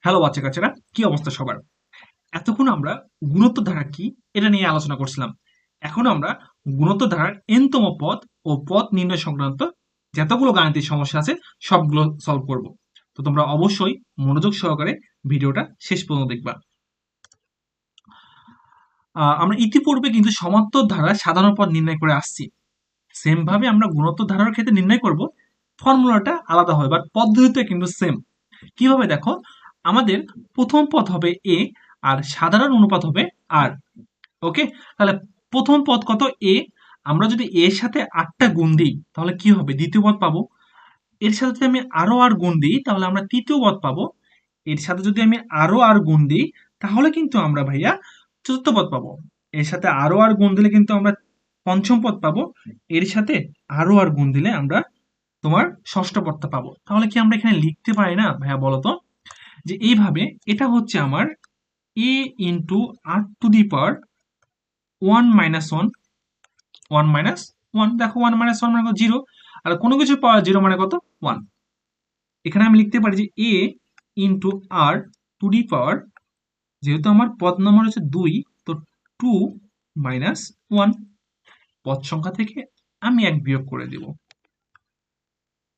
Hello বাচ্চা কাচ্চারা, কি অবস্থা সবার? এতক্ষণ আমরা গুণোত্তর ধারা কি এটা নিয়ে আলোচনা করছিলাম। এখন আমরা গুণোত্তর ধারার এনতম পদ ও পদ নির্ণয় সংক্রান্ত যতগুলো গাণিতিক সমস্যা আছে সবগুলো সলভ করব। তো তোমরা অবশ্যই মনোযোগ সহকারে ভিডিওটা শেষ পর্যন্ত দেখবা। আমরা ইতিপূর্বে কিন্তু সমান্তর ধারার সাধারণ পদ নির্ণয় করে আসছি। সেম ভাবে আমরা গুণোত্তর ধারার ক্ষেত্রে নির্ণয় করব, ফর্মুলাটা আলাদা হয় বাট পদ্ধতিতে কিন্তু সেম। কিভাবে দেখো, আমাদের প্রথম পদ হবে এ আর সাধারণ অনুপাত হবে আর। ওকে, তাহলে প্রথম পদ কত এ, আমরা যদি এর সাথে 8টা গুণ দিই তাহলে কি হবে, দ্বিতীয় পদ পাবো। এর সাথে যদি আমি আরো আর গুণ দিই তাহলে আমরা তৃতীয় পদ পাবো। এর সাথে যদি আমি আরো আর গুণ দিই তাহলে কিন্তু আমরা ভাইয়া চতুর্থ পদ পাবো। এর সাথে আরো আর গুণ দিলে কিন্তু আমরা পঞ্চম পদ পাবো। এর সাথে আরো আর গুণ দিলে আমরা তোমার ষষ্ঠ পদটা পাবো। তাহলে কি আমরা এখানে লিখতে পারি না ভাইয়া, বলো তো, যে এইভাবে এটা হচ্ছে আমার এ ইন্টু আর টু দি পাওয়ার 1 - 1, 1 - 1। দেখো 1 - 1 মানে 0, আর কোনো কিছু পাওয়ার 0 মানে কত, 1। এখানে আমি লিখতে পারি যে এ ইন্টু আর টু দি পাওয়ার, যেহেতু আমার পদ নম্বর হচ্ছে 2, তো 2 - 1। পদ সংখ্যা থেকে আমি 1 বিয়োগ করে দেব।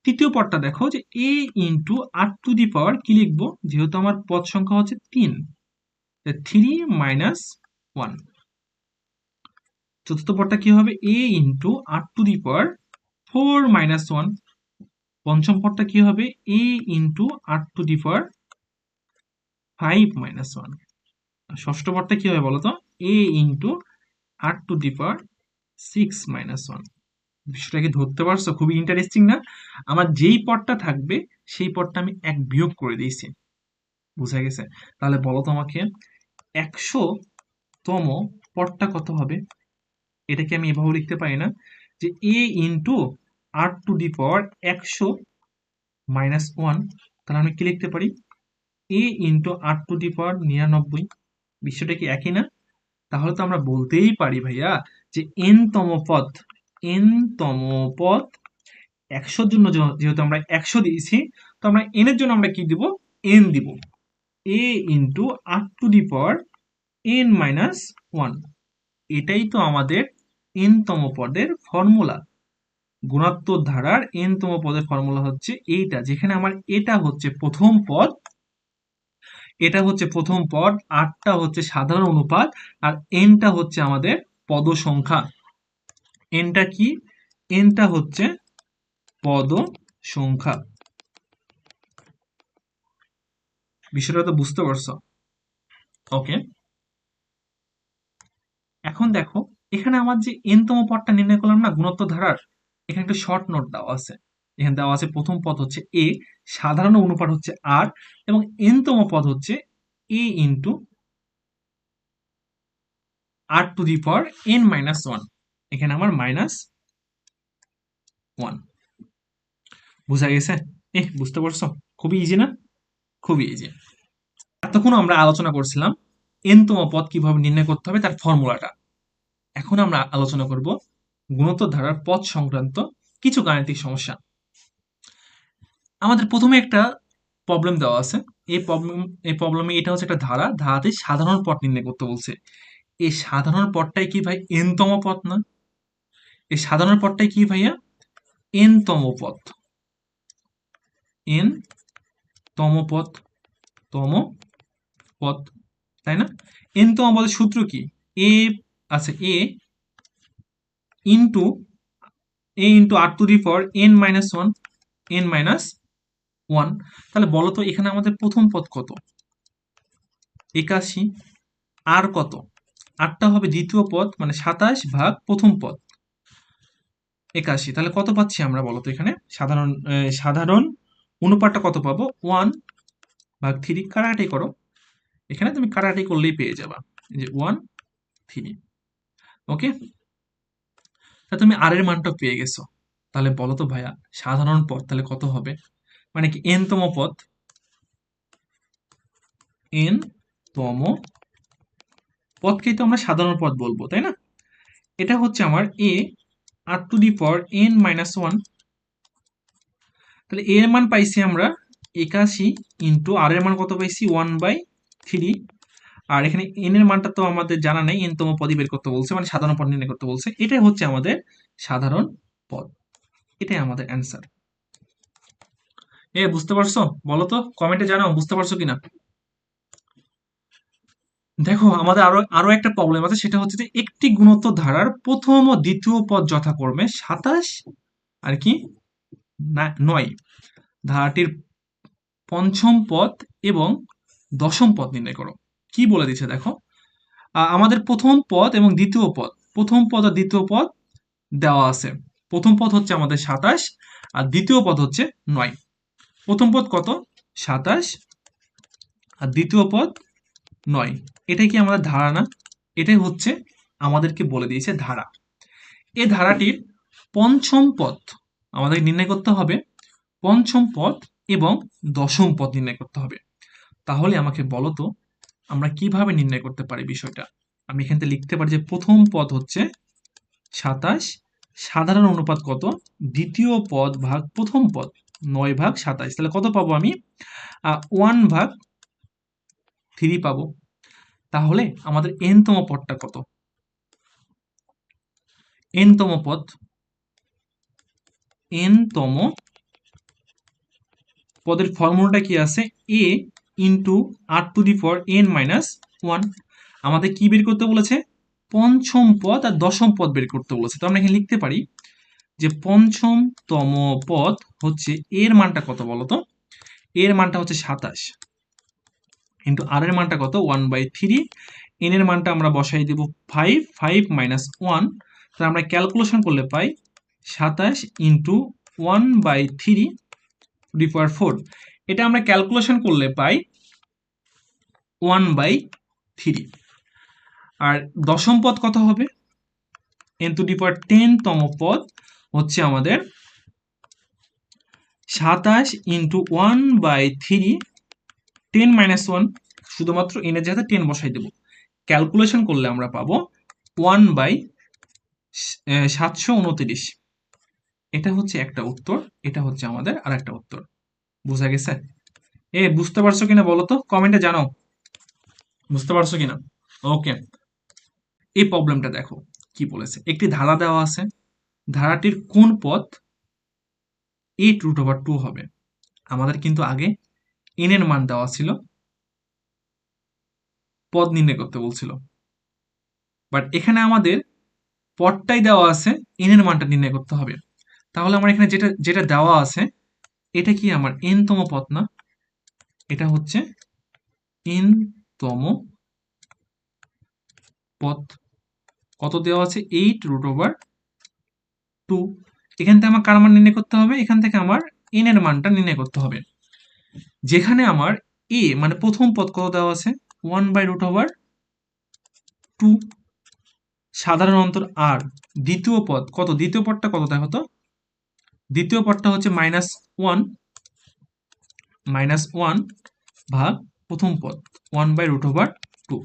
তৃতীয় পদটা দেখো যে এ ইন্টু আর টু দি পাওয়ার কি লিখবো, যেহেতু আমার পদ সংখ্যা হচ্ছে 3, 3 - 1। চতুর্থ পদটা কি হবে, এ into r to the power 4 - 1। পঞ্চম পদটা কি হবে, এ into r to the power 5 - 1। আর ষষ্ঠ পদটা কি হবে বলতো, এ ইন্টু আর টু দি পাওয়ার 6 - 1। বিষয়টা কি ধরতে পারছো? খুবই ইন্টারেস্টিং না? আমার যেই পদটা থাকবে সেই পদটা আমি 1 বিয়োগ করে দিয়েছি। বুঝা গেছে? তাহলে বলো তো আমাকে, 100তম পদটা কত হবে? এটাকে আমি এভাবে লিখতে পারি না যে এ ইন্টু আর টু দি পাওয়ার 100 - 1। তাহলে আমি কি লিখতে পারি, এ ইন্টু আর টু দি পাওয়ার 99। বিষয়টা কি একই না? তাহলে তো আমরা বলতেই পারি ভাইয়া যে এন পদ, তম পদ 100-র জন্য যেহেতু আমরা 100 দিয়েছি, তো আমরা এন এর জন্য আমরা কি দিব, এন দিব। A into r to the power n - 1। এটাই তো আমাদের তম পদের ফর্মুলা। গুণাত্মক ধারার তম পদের ফর্মুলা হচ্ছে এইটা, যেখানে আমার এটা হচ্ছে প্রথম পদ, এটা হচ্ছে প্রথম পদ, আটটা হচ্ছে সাধারণ অনুপাত, আর এনটা হচ্ছে আমাদের পদ সংখ্যা। এনটা কি, এনটা হচ্ছে পদ সংখ্যা। বিষয়টা তো বুঝতে পারছো? ওকে, এখন দেখো, এখানে আমার যে তম পদটা নির্ণয় করলাম না গুণোত্তর ধারার, এখানে একটা শর্ট নোট দেওয়া আছে। এখানে দেওয়া আছে প্রথম পদ হচ্ছে এ, সাধারণ অনুপাত হচ্ছে আর, এবং তম পদ হচ্ছে a into r to the power n - 1। এখানে আমার -1। বুঝা গেছে? বুঝতে পারছো? খুবই ইজি না? খুবই ইজি। এতক্ষণ আমরা আলোচনা করছিলাম তম পদ কিভাবে নির্ণয় করতে হবে তার ফর্মুলাটা। এখন আমরা আলোচনা করব গুণোত্তর ধারার পদ সংক্রান্ত কিছু গাণিতিক সমস্যা। আমাদের প্রথমে একটা প্রবলেম দেওয়া আছে। এই প্রবলেমে এটা হচ্ছে একটা ধারাতে সাধারণ পদ নির্ণয় করতে বলছে। এই সাধারণ পদটাই কি ভাই তম পদ না? এই সাধারণ পদটাই কি ভাইয়া, তম পদ। এন তম পদ, তম পদ, তাই না? তম পদের সূত্র কি, এ আছে into into r to the power n - 1, n - 1। তাহলে বলো তো এখানে আমাদের প্রথম পদ কত, 81। আর কত, আটটা হবে দ্বিতীয় পদ, মানে 27 / প্রথম পদ, 81। তাহলে কত পাচ্ছি আমরা বলো তো, এখানে সাধারণ অনুপাতটা কত পাবো, 1/3। কাটাকাটি করো, এখানে তুমি কাটাকাটি করলেই পেয়ে যাবা, এই যে 1/3। ওকে, তা তুমি আর এর মানটা পেয়ে গেছো। তাহলে বলো তো ভাইয়া, সাধারণ পদ তাহলে কত হবে, মানে কি তম পদ, তম পদকেই তো আমরা সাধারণ পদ বলবো, তাই না? এটা হচ্ছে আমার এ আর টু দি পাওয়ার n - 1। তাহলে এর মান পাইছি আমরা 81 ইন্টু আর এর মান কত পাইছি 1/3, আর এখানে এন এর মানটা তো আমাদের জানা নেই, এন তম পদই বের করতে বলছে, মানে সাধারণ পদ নির্ণয় করতে বলছে। এটাই হচ্ছে আমাদের সাধারণ পদ, এটাই আমাদের অ্যান্সার। বুঝতে পারছো? বলো তো, কমেন্টে জানাও বুঝতে পারছো কিনা। দেখো আমাদের আরো আরো একটা প্রবলেম আছে, সেটা হচ্ছে যে একটি গুণোত্তর ধারার প্রথম ও দ্বিতীয় পদ যথাক্রমে 27 আর কি 9, ধারাটির পঞ্চম পদ এবং দশম পদ নির্ণয় করো। কি বলে দিচ্ছে দেখো, আমাদের প্রথম পদ এবং দ্বিতীয় পদ, প্রথম পদ আর দ্বিতীয় পদ দেওয়া আছে। প্রথম পদ হচ্ছে আমাদের 27 আর দ্বিতীয় পদ হচ্ছে 9। প্রথম পদ কত 27 আর দ্বিতীয় পদ 9, এটাই কি আমাদের ধারা না? এটাই হচ্ছে আমাদেরকে বলে দিয়েছে ধারা। এই ধারাটির পঞ্চম পদ আমাদের নির্ণয় করতে হবে, পঞ্চম পদ এবং দশম পদ নির্ণয় করতে হবে। তাহলে আমাকে বলো তো আমরা কিভাবে নির্ণয় করতে পারি বিষয়টা। আমি এখান থেকে লিখতে পারি যে প্রথম পদ হচ্ছে 27, সাধারণ অনুপাত কত দ্বিতীয় পদ ভাগ প্রথম পদ, 9/27। তাহলে কত পাবো আমি 1/3 পাবো। তাহলে আমাদের n তম পদটা কত, n তম পদ, n তম পদের ফর্মুলাটা কি আছে, a ইন্টু r⁴n-1। আমাদের কি বের করতে বলেছে, পঞ্চম পদ আর দশম পদ বের করতে বলেছে। তো আমরা এখানে লিখতে পারি যে পঞ্চমতম পদ হচ্ছে এর মানটা কত বলতো, এর মানটা হচ্ছে 27 ইন্টু আর এর মানটা কত 1/3, এন এর মানটা আমরা বসাই দেব 5, 5 - 1, তাহলে আমরা ক্যালকুলেশন করলে পাই 27 ইন্টু 1/3^4। এটা আমরা ক্যালকুলেশন করলে পাই 1/3। আর দশম পদ কত হবে, n⁻10 তম পদ হচ্ছে আমাদের 27 ইন্টু 1/3, 10 - 1, শুধুমাত্র n এর জায়গায় 10 বসাই দেব। ক্যালকুলেশন করলে আমরা পাবো 1/729। এটা হচ্ছে একটা উত্তর, এটা হচ্ছে আমাদের আর একটা উত্তর। বুঝা গেছে? বুঝতে পারছো কিনা বলো তো, কমেন্টে জানাও বুঝতে পারছো কিনা। ওকে, এই প্রবলেমটা দেখো কি বলেছে। একটি ধারা দেওয়া আছে, ধারাটির কোন পদ 8√2 হবে। আমাদের কিন্তু আগে n এর মান দেওয়া ছিল, পদ নির্ণয় করতে বলছিল, বাট এখানে আমাদের পদটাই দেওয়া আছে, n এর মানটা নির্ণয় করতে হবে। তাহলে আমার এখানে যেটা যেটা দেওয়া আছে এটা কি আমার n তম পদ না, এটা হচ্ছে n তম পদ। কত দেওয়া আছে 8√2। এখান থেকে আমার কার মান নির্ণয় করতে হবে, এখান থেকে আমার n এর মানটা নির্ণয় করতে হবে। যেখানে আমার a মানে প্রথম পদ কত দেওয়া আছে 1/√2, সাধারণ অন্তর আর দ্বিতীয় পদ কত, দ্বিতীয় পদটা কত দেখো তো, দ্বিতীয় পদটা হচ্ছে -1 ভাগ প্রথম পদ 1/√2।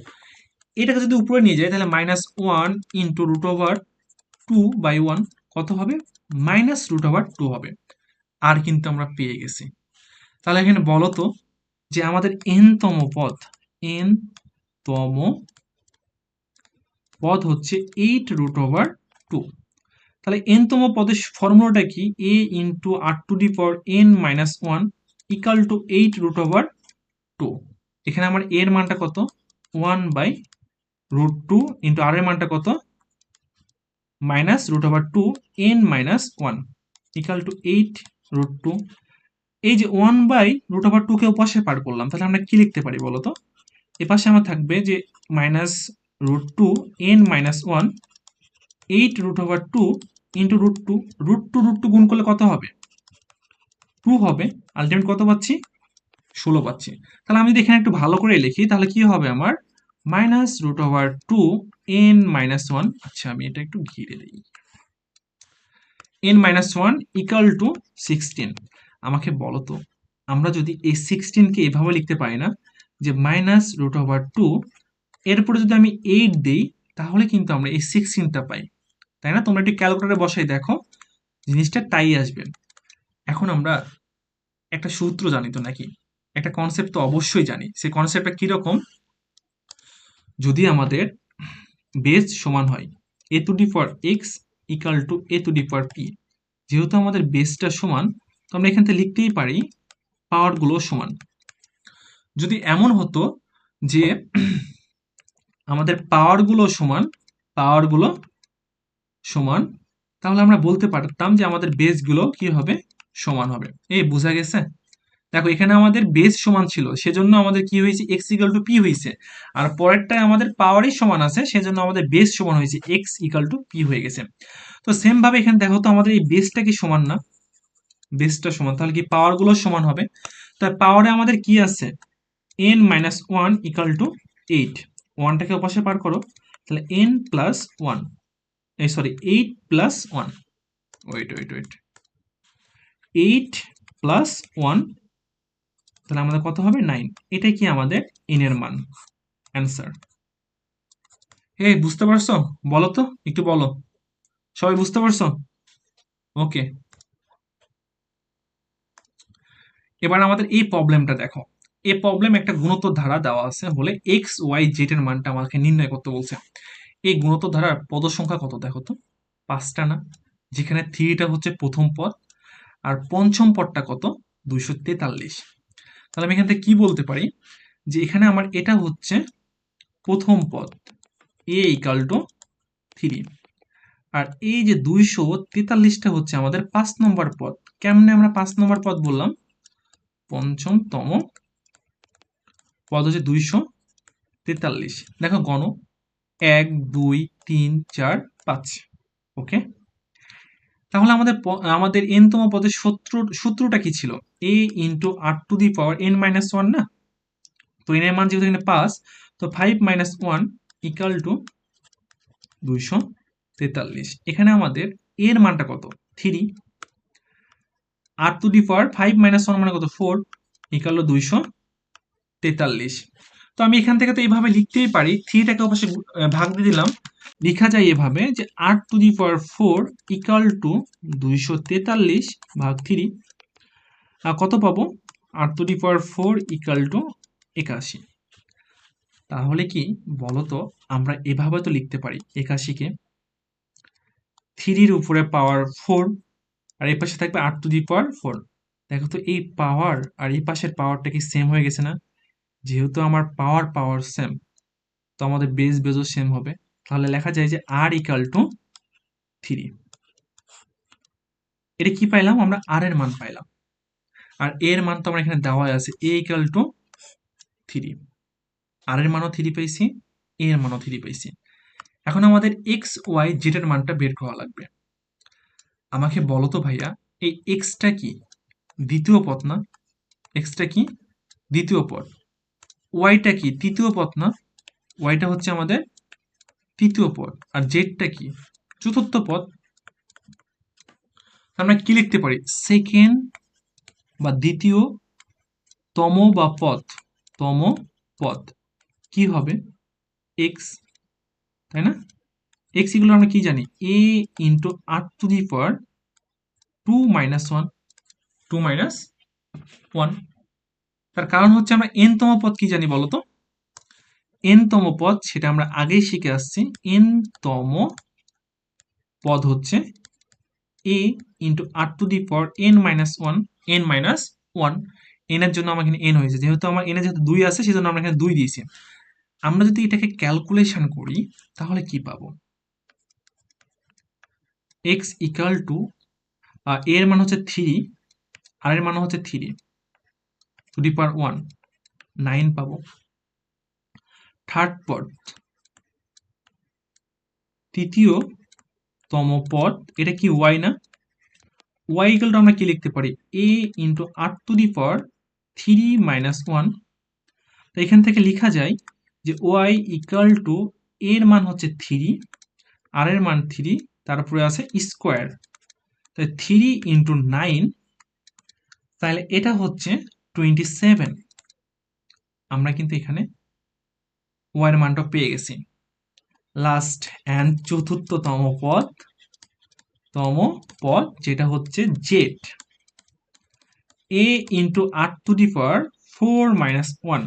এটাকে যদি উপরে নিয়ে যায় তাহলে -1 ইন্টু √2/1 কত হবে, -√2 হবে। আর কিন্তু আমরা পেয়ে গেছি। তাহলে এখানে বলো তো যে আমাদের n তম পদ হচ্ছে 8√2। তাহলে n তম পদের ফর্মুলাটা কি, a into r⁴n-1 equal to 8√2। এখানে আমার a এর মানটা কত 1/√2 ইন্টু r এর মানটা কত -√2n-1 ইকাল টু 8√2। এই যে 1/√2 কে ওপাশে পার করলাম, তাহলে আমরা কি লিখতে পারি বলো তো, এপাশে আমার থাকবে যে -√2n-1 8√2 ইন্টু √2, √2 গুণ করলে কত হবে 2 হবে। আলটিমেট কত পাচ্ছি 16 পাচ্ছি। তাহলে আমি যদি এখানে একটু ভালো করে লিখি তাহলে কি হবে আমার -√2n-1, আচ্ছা আমি এটা একটু ঘিরে দিই, n-1 ইকাল টু 16। আমাকে বলো তো আমরা যদি এই 16 কে এভাবে লিখতে পারি না যে -√2 এরপরে যদি আমি 8 দেই তাহলে কিন্তু আমরা এই 16টা পাই, তাই না? তোমরা একটু ক্যালকুলেটরে বসাই দেখো জিনিসটা তাই আসবে। এখন আমরা একটা সূত্র জানি তো নাকি, একটা কনসেপ্ট তো অবশ্যই জানি। সেই কনসেপ্টটা কিরকম, যদি আমাদের বেস সমান হয় a to the power x equal to a to the power p, যেহেতু আমাদের বেসটা সমান, তো আমরা এখান থেকে লিখতেই পারি পাওয়ারগুলো সমান। যদি এমন হতো যে আমাদের পাওয়ারগুলো সমান, তাহলে আমরা বলতে পারতাম যে আমাদের বেসগুলো কি হবে, সমান হবে। এই বোঝা গেছে? দেখো এখানে আমাদের বেস সমান ছিল, সেজন্য আমাদের কি হয়েছে, এক্স ইকাল টু পি হয়েছে। আর পরেরটায় আমাদের পাওয়ারই সমান আছে, সেজন্য আমাদের বেস সমান হয়েছে, এক্স ইকাল টু পি হয়ে গেছে। তো সেম ভাবে এখানে দেখো তো আমাদের এই বেসটা কি সমান না, বেসটা সমান, তাহলে কি পাওয়ারগুলো সমান হবে। তাই পাওয়ারে আমাদের কি আছে, n minus one equal to eight, ওয়ানটাকে ওপাশে পার করো, তাহলে n প্লাস ওয়ান, এই sorry eight plus one, wait eight plus one, তাহলে আমাদের কত হবে, নাইন। এটাই কি আমাদের n এর মান, অ্যান্সার। এই বুঝতে পারছো? বলো তো, একটু বলো, সবাই বুঝতে পারছো? ওকে, এবার আমাদের এই প্রবলেমটা দেখো। এই প্রবলেম একটা গুণোত্তর ধারা দেওয়া আছে, বলে এক্স ওয়াই জেড এর মানটা আমাকে নির্ণয় করতে বলছে। এই গুণোত্তর ধারার পদ সংখ্যা কত দেখো তো, পাঁচটা না, যেখানে থ্রিটা হচ্ছে প্রথম পদ, আর পঞ্চম পদটা কত, 243। তাহলে আমি এখান থেকে কি বলতে পারি, যে এখানে আমার এটা হচ্ছে প্রথম পদ, এ ইকাল টু থ্রি, আর এই যে 243টা হচ্ছে আমাদের 5 নম্বর পদ। কেমনে আমরা 5 নম্বর পদ বললাম, পঞ্চমতম পদ হচ্ছে 243। দেখো গণ, 1 2 3 4 5। ওকে, তাহলে আমাদের n তম পদের সূত্রটা কি ছিল, a into r to the power n minus one না। তো n এর মান যেহেতু এখানে 5, তো 5 মাইনাস ওয়ান ইকাল টু 243। এখানে আমাদের এর মানটা কত, 3, r to the power 5 minus one মানে কত, 4, ইকাল টু 243। তো আমি এখান থেকে তো এইভাবে লিখতেই পারি, থ্রিটাকে অবশ্যই ভাগ দিয়ে দিলাম, লেখা যায় এভাবে যে r to the power 4 equal to 243 ভাগ 3, কত পাবো, r to the power 4 equal to 81। তাহলে কি বলতো, আমরা এভাবে তো লিখতে পারি 81কে 3-র উপরে পাওয়ার 4, আর এই পাশে থাকবে আর টু দি পাওয়ার 4। দেখো তো এই পাওয়ার আর এই পাশের পাওয়ারটা কি সেম হয়ে গেছে না, যেহেতু আমার পাওয়ার সেম, তো আমাদের বেজও সেম হবে। তাহলে লেখা যায় যে আর ইকাল টু 3। এটা কি পাইলাম, আমরা আর এর মান পাইলাম, আর এর মান তো আমরা এখানে দেওয়াই আছে, এ ইকাল টু 3। আর এর মানও 3 পাইছি, এ এর মানও 3 পাইছি। এখন আমাদের এক্স ওয়াই জেড এর মানটা বের করা লাগবে। আমাকে বলো তো ভাইয়া, এই এক্সটা কি, দ্বিতীয় পদ না, এক্সটা কি দ্বিতীয় পদ, ওয়াইটা কি তৃতীয় পদ না, ওয়াইটা হচ্ছে আমাদের তৃতীয় পদ, আর জেডটা কি চতুর্থ পদ। আমরা কি লিখতে পারি, সেকেন্ড বা দ্বিতীয় তম বা পদ, তম পদ কি হবে, এক্স, তাই না? এক্স এগুলো আমরা কি জানি, এ ইন্টু আর টু দি পাওয়ার 2 - 1, 2 - 1। তার কারণ হচ্ছে আমরা n তম পদ কি জানি বলতো, n তম পদ সেটা আমরা আগেই শিখে আসছি, n তম পদ হচ্ছে a into r to the power n - 1, n এর জন্য আমার এখানে n হয়েছে, যেহেতু আমার n এর যেহেতু 2 আছে, সেজন্য আমরা এখানে 2 দিয়েছি। আমরা যদি এটাকে ক্যালকুলেশন করি, তাহলে কি পাবো, x ইকাল টু, এর মান হচ্ছে 3, আর এর মান হচ্ছে 3 টু দি পাওয়ার 1, 9 পাবো। থার্ড পদ, তৃতীয়তম পদ, এটা কি y না, y ইকাল টু আমরা কি লিখতে পারি, a into r to the power 3 - 1। তো এখান থেকে লেখা যায় যে y ইকাল টু, এর মান হচ্ছে 3, আর এর মান 3, তারপরে আছে স্কোয়ার, তাই 3 ইন্টু 9, তাহলে এটা হচ্ছে 27। আমরা কিন্তু এখানে y এর মানটা পেয়ে গেছি। লাস্ট অ্যান্ড চতুর্থতম পদ যেটা হচ্ছে Z, a into r two the power 4 minus 1।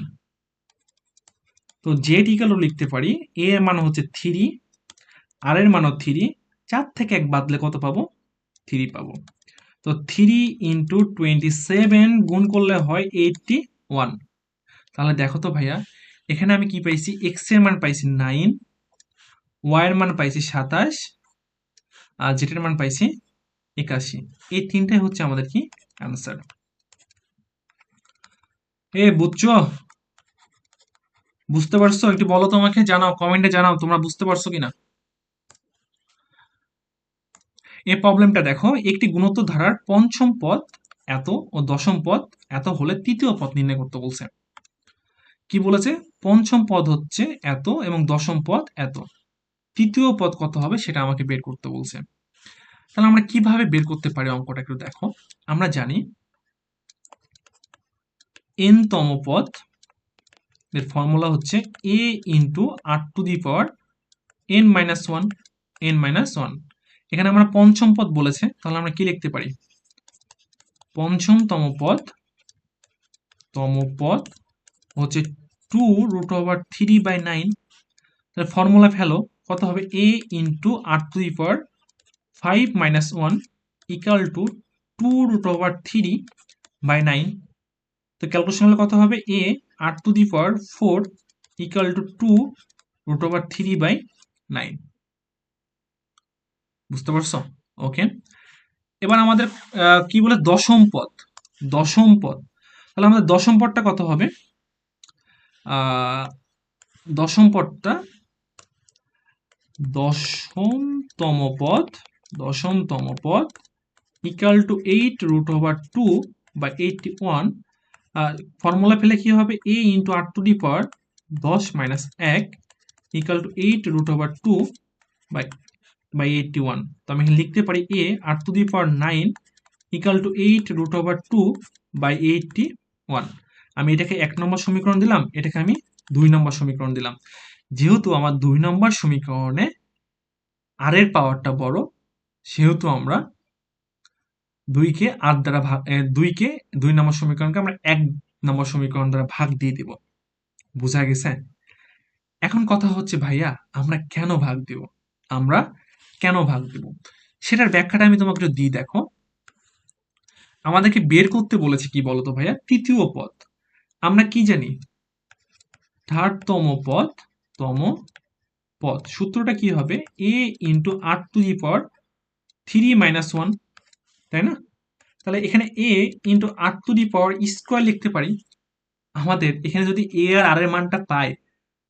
তো জেড ইকাল লিখতে পারি a এর মান হচ্ছে 3, আর এর মানও 3, 4 থেকে 1 বাদলে কত পাবো? 3 পাবো। তো 3 ইন্টু 27 গুণ করলে হয় 81। তাহলে দেখো তো ভাইয়া, এখানে আমি কি পাইছি? এক্স এর মান পাইছি 9, ওয়াই এর মান পাইছি 27, আর জেড এর মান পাইছি 81। এই তিনটাই হচ্ছে আমাদের কি অ্যান্সার। বুঝছো? বুঝতে পারছো? একটু বলো, তোমাকে জানাও, কমেন্টে জানাও তোমরা বুঝতে পারছো কিনা। এই প্রবলেমটা দেখো, একটি গুণোত্তর ধারার পঞ্চম পদ এত ও দশম পদ এত হলে তৃতীয় পদ নির্ণয় করতে বলছে। কি বলেছে? পঞ্চম পদ হচ্ছে এত এবং দশম পদ এত, তৃতীয় পদ কত হবে সেটা আমাকে বের করতে বলছে। তাহলে আমরা কিভাবে বের করতে পারি অঙ্কটা একটু দেখো। আমরা জানি n তম পদ এর ফর্মুলা হচ্ছে a into r two the power n minus one, n minus one. এখানে আমরা পঞ্চম পদ বলেছে, তাহলে আমরা কি লিখতে পারি? পঞ্চম তম পদ হচ্ছে 2√3/9। তাহলে ফর্মুলা ফেলো, কত হবে? a into r two the power 5 minus 1 equal to 2√3/9। তো ক্যালকুলেশন হলে কত হবে? a r two the power 4 equal two 2√3/9। বুঝতে পারছো? ওকে। এবার আমাদের কি বলে দশম পদ। তাহলে আমাদের দশম পদটা কত হবে? দশম পদটা দশমতম পদ ইকাল টু 8√2/81। ফর্মুলা ফেলে কি হবে? a into r two the power 10 minus 1 equal to 8√2/81। তো আমি এখানে লিখতে পারি a r two the power 9 equal to 8√2/81। আমি এটাকে 1 নম্বর সমীকরণ দিলাম, এটাকে আমি 2 নম্বর সমীকরণ দিলাম। যেহেতু আমার 2 নম্বর সমীকরণে আর এর পাওয়ারটা বড়, সেহেতু আমরা 2কে 2 নম্বর সমীকরণকে আমরা 1 নম্বর সমীকরণ দ্বারা ভাগ দিয়ে দিব। বুঝা গেছে? এখন কথা হচ্ছে ভাইয়া, আমরা কেন ভাগ দিব সেটার ব্যাখ্যাটা আমি তোমাকে একটু দিই। দেখো, আমাদেরকে বের করতে বলেছে কি বলতো ভাইয়া? তৃতীয় পদ। আমরা কি জানি? তম পদ সূত্রটা কি হবে? a into r two the power 3 minus 1, তাই না? তাহলে এখানে a into r two the power square লিখতে পারি। আমাদের এখানে যদি a আর r এর মানটা পাই,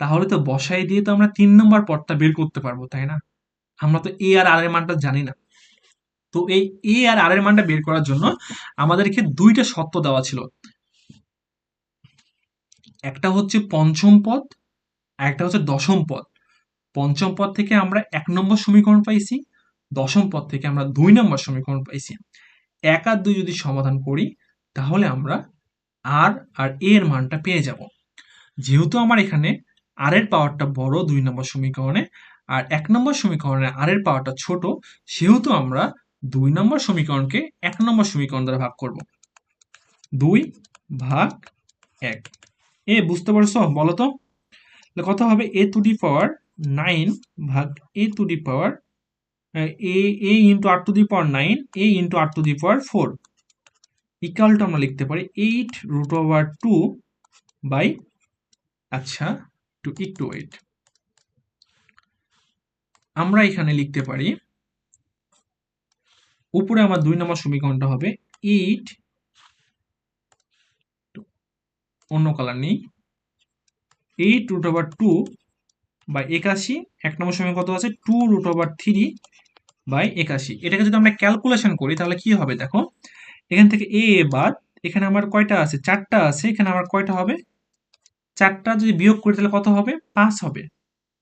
তাহলে তো বসাই দিয়ে তো আমরা 3 নম্বর পদটা বের করতে পারবো, তাই না? আমরা তো a আর r এর মানটা জানি না। তো এই a আর r এর মানটা বের করার জন্য আমাদেরকে দুইটা শর্ত দেওয়া ছিল। একটা হচ্ছে পঞ্চম পদ, আর একটা হচ্ছে দশম পদ। পঞ্চম পদ থেকে আমরা 1 নম্বর সমীকরণ পাইছি, দশম পদ থেকে আমরা 2 নম্বর সমীকরণ পাইছি। 1 আর 2 যদি সমাধান করি, তাহলে আমরা আর a এর মানটা পেয়ে যাব। যেহেতু আমার এখানে আর এর পাওয়ারটা বড় 2 নম্বর সমীকরণে, আর 1 নম্বর সমীকরণে আর এর পাওয়ারটা ছোট, সেহেতু আমরা 2 নম্বর সমীকরণকে 1 নম্বর সমীকরণ দ্বারা ভাগ করব। 2/1। বুঝতে পারছো? বলো তো কত হবে? a টু দি পাওয়ার 9 ভাগ a two the power a into r two the power 9 a into r two the power 4 equal two আমরা লিখতে পারি 8√2 বাই, আচ্ছা একটু ওয়েট, আমরা এখানে লিখতে পারি উপরে আমার 2 নম্বর সমীকরণটা হবে 8, অন্য কালার নেই, 8√2 বাই 81। 1 নম্বর সমীকরণ কত আছে? 2√3/81। এটাকে যদি আমরা ক্যালকুলেশন করি তাহলে কি হবে? দেখো, এখান থেকে a বাদ, এখানে আমার কয়টা আছে? 4টা আছে। এখানে আমার কয়টা হবে? 4টা যদি বিয়োগ করি তাহলে কত হবে? 5 হবে।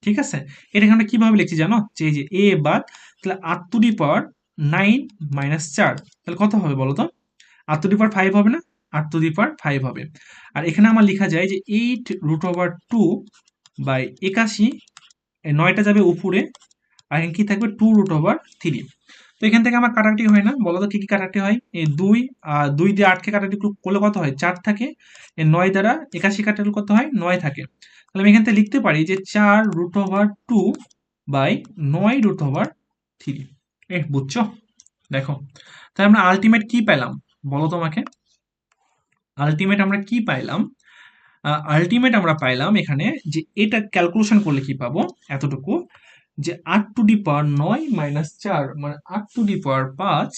ঠিক আছে? এটাকে আমরা কিভাবে লিখছি জানো? যে a বাদ, তাহলে r two the power 9 minus 4, তাহলে কত হবে বলো তো? r টু দি পাওয়ার 5 হবে না? r টু দি পাওয়ার 5 হবে। আর এখানে আমার লেখা যায় যে 8√2/81, এই 9টা যাবে উপরে, আর এখানে কি থাকবে? 2√3। তো এখান থেকে আমার কাটাকাটি হয় না, বলো তো কি কি কাটাকাটি হয়? এই 2 আর 2 দিয়ে 8 কে কাটাকাটি করলে কত হয়? 4 থাকে। এই 9 দ্বারা 81 কাটালে কত হয়? 9 থাকে। তাহলে আমি এখান থেকে লিখতে পারি যে 4√2 বাই 9√3। বুঝছো? দেখো, তাহলে আমরা আলটিমেট কি পেলাম বলো তোমাকে? আলটিমেট আমরা কি পাইলাম? আলটিমেট আমরা পাইলাম এখানে যে এটা ক্যালকুলেশন করলে কি পাবো, এতটুকু, যে 8⁻9 - 4 মানে 8⁻5,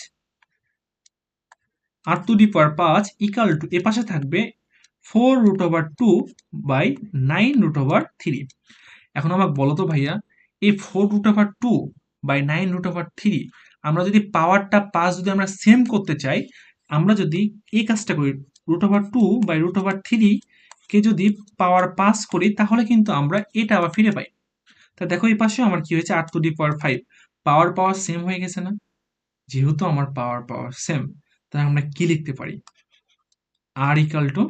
8⁻5 ইকাল টু এ পাশে থাকবে 4√2 বাই 9√3। এখন আমাকে বলো তো ভাইয়া, এই 4√2 বাই 9√3 আমরা যদি পাওয়ারটা পাস যদি আমরা সেম করতে চাই, আমরা যদি এই কাজটা করি, √2 বাই √3 কে যদি পাওয়ার পাস করি, তাহলে কিন্তু আমরা এটা আবার ফিরে পাই। তা দেখো এই পাশেও আমার কি হয়েছে, 8⁵ পাওয়ার পাওয়ার সেম হয়ে গেছে না? যেহেতু আমার পাওয়ার পাওয়ার সেম, তাহলে আমরা কি লিখতে পারি? আর ইকাল টু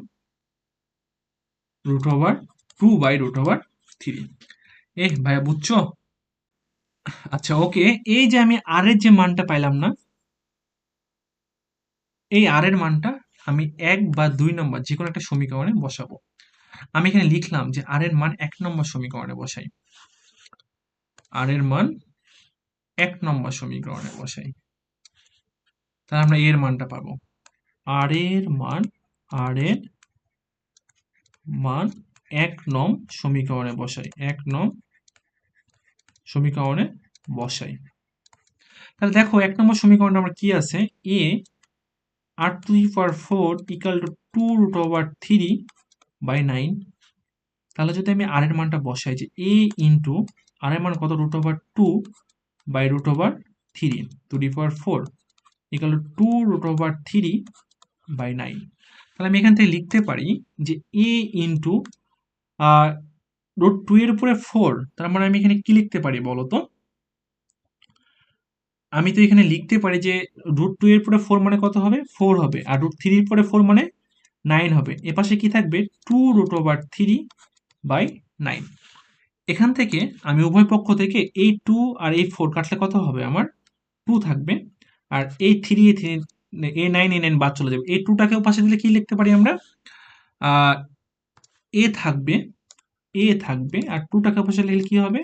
√2 বাই √3। ভাইয়া বুঝছো? আচ্ছা ওকে, এই যে আমি আর এর যে মানটা পাইলাম না, এই আর এর মানটা আমি 1 বা 2 নম্বর যে কোনো একটা সমীকরণে বসাবো। আমি এখানে লিখলাম যে আর এর মান 1 নম্বর সমীকরণে বসাই। আর এর মান 1 নম্বর সমীকরণে বসাই, তাহলে আমরা এর মানটা পাবো। আর এর মান, আর এর মান 1 নং সমীকরণে বসাই, 1 নং সমীকরণে বসাই। তাহলে দেখো 1 নম্বর সমীকরণে আমার কি আছে, এ 8⁴ ইকাল টু 2√3 বাই 9। তাহলে যদি আমি আর এর মানটা বসাই যে এ ইন্টু আর এর মান কত, √2 বাই √3, 2⁴ ইকাল টু 2√3 বাই 9। তাহলে আমি এখান থেকে লিখতে পারি যে এ ইন্টু √2 এর উপরে 4, তার মানে আমি এখানে কি লিখতে পারি বলো তো? আমি তো এখানে লিখতে পারি যে √2 এর পরে 4 মানে কত হবে? 4 হবে। আর √3 এর পরে 4 মানে 9 হবে। এপাশে কি থাকবে? 2√3 বাই 9। এখান থেকে আমি উভয় পক্ষ থেকে এই 2 আর এই 4 কাটলে কত হবে? আমার 2 থাকবে। আর এই 3 এই 9 এই 9 বাদ চলে যাবে। এই 2 টাকেও পাশে দিলে কি লিখতে পারি আমরা? এ থাকবে, এ থাকবে, আর 2 টাকে পাশে লিখলে কি হবে?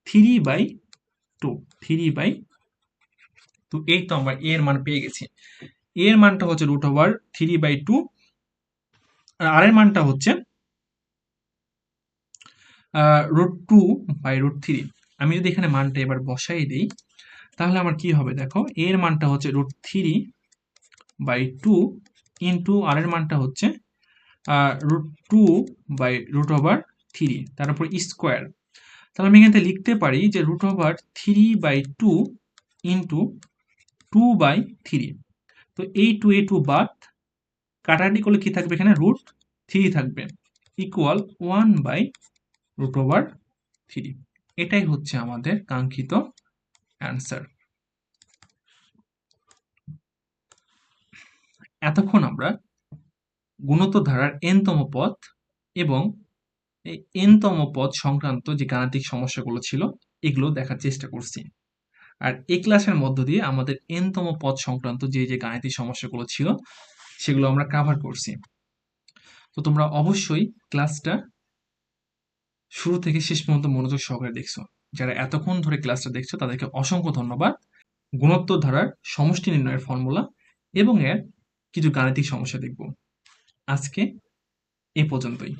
3/2, 3/2। এই তো আমরা এর মান পেয়ে গেছি। এর মানটা হচ্ছে √3/2, আর এর মানটা হচ্ছে √2/3। আমি যদি এখানে মানটা এবার বসাই দিই, তাহলে আমার কি হবে দেখো, এর মানটা হচ্ছে √3/2 ইন্টু আর এর মানটা হচ্ছে √2/√3, তার উপর স্কোয়ার। তাহলে আমি এখান থেকে লিখতে পারি যে √3/2 ইন্টু 2/3। তো এই 2 এই 2 বাদ, কাটাকাটি করলে কি থাকবে? এখানে √3 থাকবে, ইকুয়াল 1/√3। এটাই হচ্ছে আমাদের কাঙ্ক্ষিত অ্যান্সার। এতক্ষণ আমরা গুণোত্তর ধারার n-তম পদ এবং এই n-তম পদ সংক্রান্ত যে গাণিতিক সমস্যাগুলো ছিল এগুলো দেখার চেষ্টা করছি। আর এই ক্লাসের মধ্য দিয়ে আমাদের n-তম পদ সংক্রান্ত যে যে গাণিতিক সমস্যাগুলো ছিল সেগুলো আমরা কভার করছি। তো তোমরা অবশ্যই ক্লাসটা শুরু থেকে শেষ পর্যন্ত মনোযোগ সহকারে দেখছো। যারা এতক্ষণ ধরে ক্লাসটা দেখছো তাদেরকে অসংখ্য ধন্যবাদ। গুণোত্তর ধারার সমষ্টি নির্ণয়ের ফর্মুলা এবং এর কিছু গাণিতিক সমস্যা দেখব। আজকে এ পর্যন্তই।